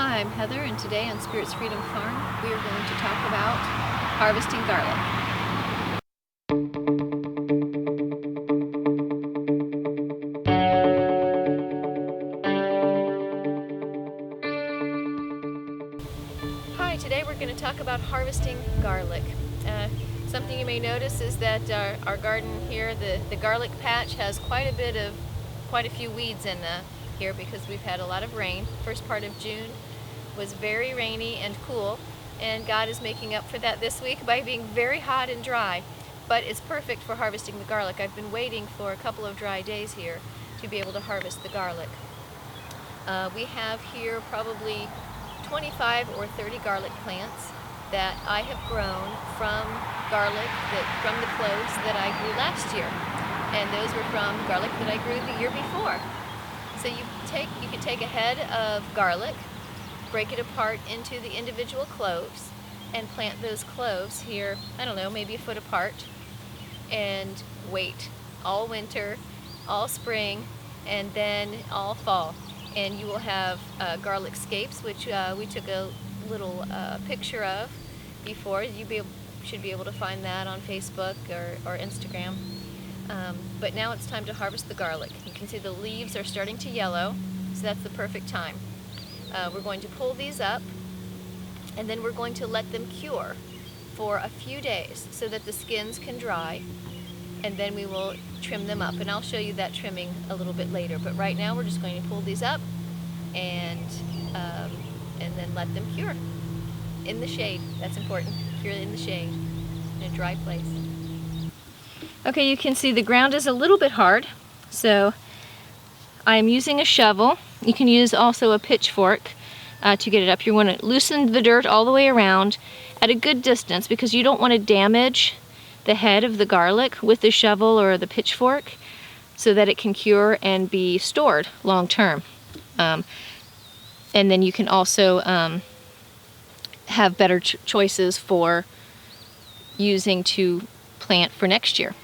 Hi, I'm Heather, and today on Spirits Freedom Farm we are going to talk about harvesting garlic. Hi, today we're going to talk about harvesting garlic. Something you may notice is that our garden here, the garlic patch, has quite a few weeds in here because we've had a lot of rain. First part of June was very rainy and cool, and God is making up for that this week by being very hot and dry. But it's perfect for harvesting the garlic. I've been waiting for a couple of dry days here to be able to harvest the garlic. We have here probably 25 or 30 garlic plants that I have grown from from the cloves that I grew last year. And those were from garlic that I grew the year before. So you can take a head of garlic, break it apart into the individual cloves, and plant those cloves here, I don't know, maybe a foot apart, and wait all winter, all spring, and then all fall. And you will have garlic scapes, which we took a little picture of before. You should be able to find that on Facebook or Instagram. But now it's time to harvest the garlic. You can see the leaves are starting to yellow, so that's the perfect time. We're going to pull these up, and then we're going to let them cure for a few days so that the skins can dry, and then we will trim them up, and I'll show you that trimming a little bit later. But right now we're just going to pull these up and then let them cure in the shade. That's important. Cure in the shade in a dry place. Okay, you can see the ground is a little bit hard, so I'm using a shovel. You can use also a pitchfork to get it up. You want to loosen the dirt all the way around at a good distance because you don't want to damage the head of the garlic with the shovel or the pitchfork so that it can cure and be stored long term. And then you can also have better choices for using to plant for next year.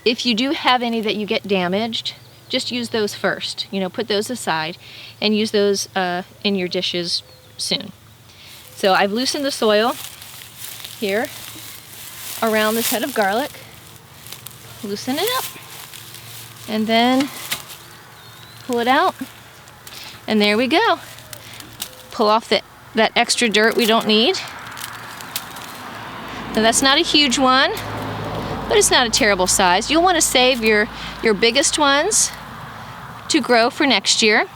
If you do have any that you get damaged, just use those first. Put those aside and use those in your dishes soon. So I've loosened the soil here around this head of garlic. Loosen it up and then pull it out, and there we go. Pull off that extra dirt we don't need. Now that's not a huge one, but it's not a terrible size. You'll want to save your biggest ones to grow for next year.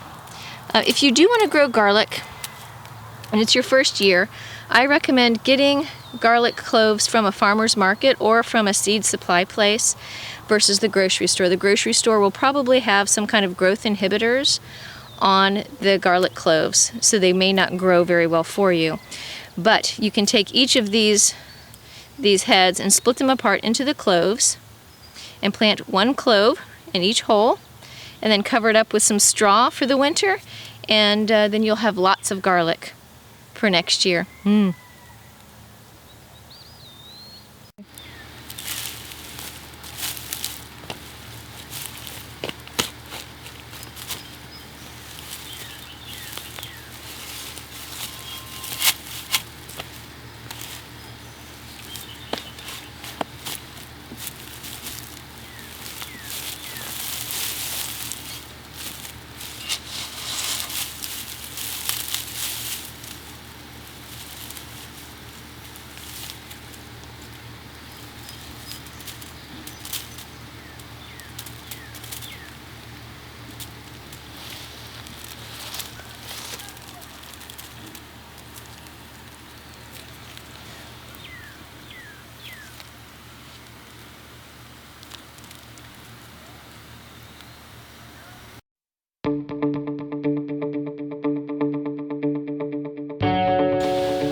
If you do want to grow garlic and it's your first year, I recommend getting garlic cloves from a farmer's market or from a seed supply place versus the grocery store. The grocery store will probably have some kind of growth inhibitors on the garlic cloves, so they may not grow very well for you. But you can take each of these heads and split them apart into the cloves and plant one clove in each hole, and then cover it up with some straw for the winter, and then you'll have lots of garlic for next year.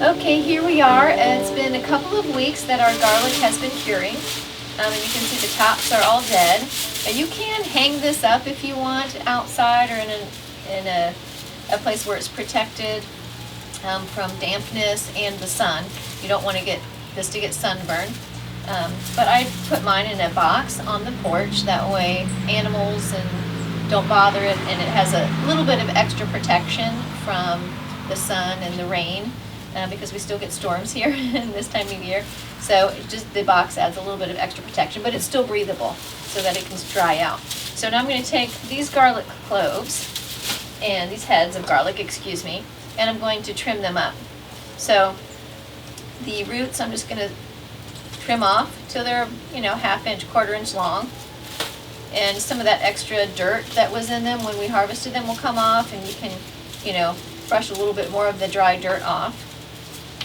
Okay, here we are. It's been a couple of weeks that our garlic has been curing. And you can see the tops are all dead. Now you can hang this up if you want outside or in a place where it's protected from dampness and the sun. You don't want to get this to get sunburned. But I put mine in a box on the porch. That way animals and don't bother it, and it has a little bit of extra protection from the sun and the rain, because we still get storms here in this time of year. So just the box adds a little bit of extra protection, but it's still breathable so that it can dry out. So now I'm going to take these garlic cloves, and these heads of garlic, excuse me, and I'm going to trim them up. So the roots I'm just going to trim off till they're, ½ inch, 1/4 inch long. And some of that extra dirt that was in them when we harvested them will come off, and you can, brush a little bit more of the dry dirt off.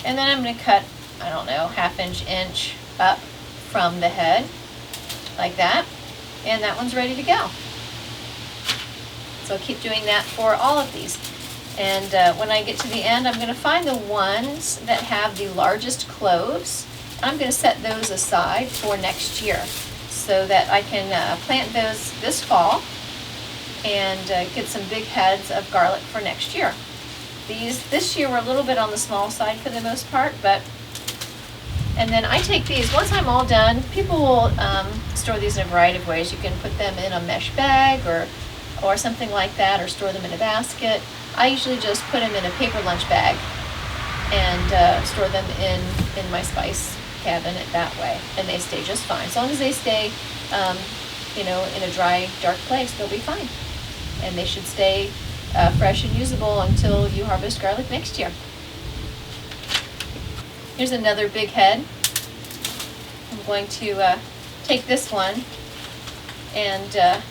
And then I'm going to cut, I don't know, 1/2 inch up from the head, like that. And that one's ready to go. So I'll keep doing that for all of these. And when I get to the end, I'm going to find the ones that have the largest cloves. I'm going to set those aside for next year so that I can plant those this fall and get some big heads of garlic for next year. This year were a little bit on the small side for the most part, and then I take these, once I'm all done, people will store these in a variety of ways. You can put them in a mesh bag or something like that, or store them in a basket. I usually just put them in a paper lunch bag and store them in my spice cabinet that way, and they stay just fine. As long as they stay, in a dry, dark place, they'll be fine. And they should stay fresh and usable until you harvest garlic next year. Here's another big head. I'm going to take this one and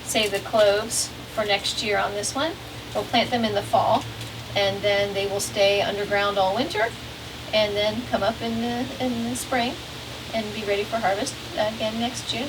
save the cloves for next year on this one. We'll plant them in the fall, and then they will stay underground all winter, and then come up in the spring and be ready for harvest again next June.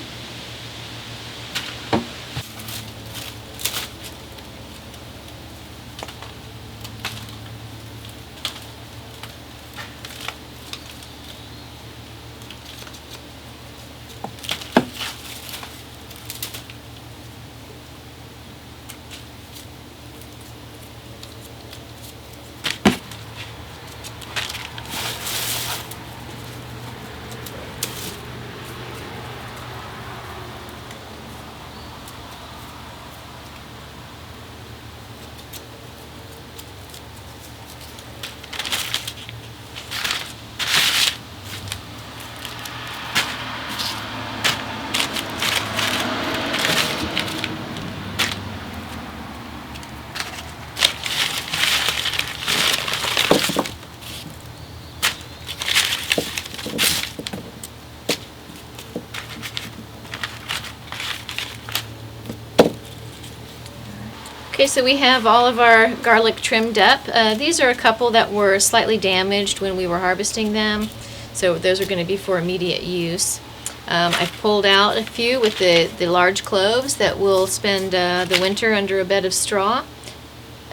Okay, so we have all of our garlic trimmed up. These are a couple that were slightly damaged when we were harvesting them, so those are going to be for immediate use. I've pulled out a few with the large cloves that will spend the winter under a bed of straw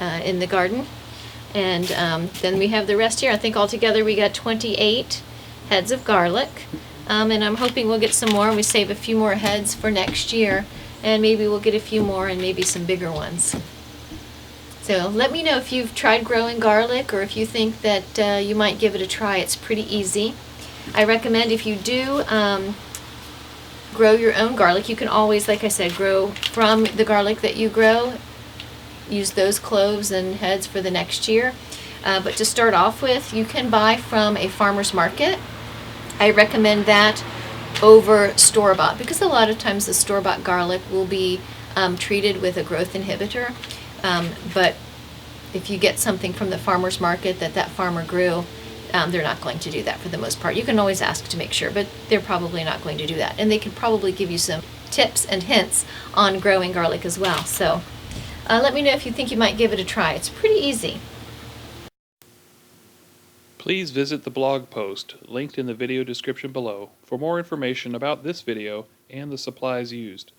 in the garden. And then we have the rest here. I think altogether we got 28 heads of garlic. And I'm hoping we'll get some more, and we save a few more heads for next year. And maybe we'll get a few more, and maybe some bigger ones. So let me know if you've tried growing garlic, or if you think that you might give it a try. It's pretty easy. I recommend, if you do grow your own garlic, you can always, like I said, grow from the garlic that you grow. Use those cloves and heads for the next year. But to start off with, you can buy from a farmer's market. I recommend that over store-bought, because a lot of times the store-bought garlic will be treated with a growth inhibitor. But if you get something from the farmer's market that farmer grew, they're not going to do that for the most part. You can always ask to make sure, but they're probably not going to do that. And they can probably give you some tips and hints on growing garlic as well. So let me know if you think you might give it a try. It's pretty easy. Please visit the blog post linked in the video description below for more information about this video and the supplies used.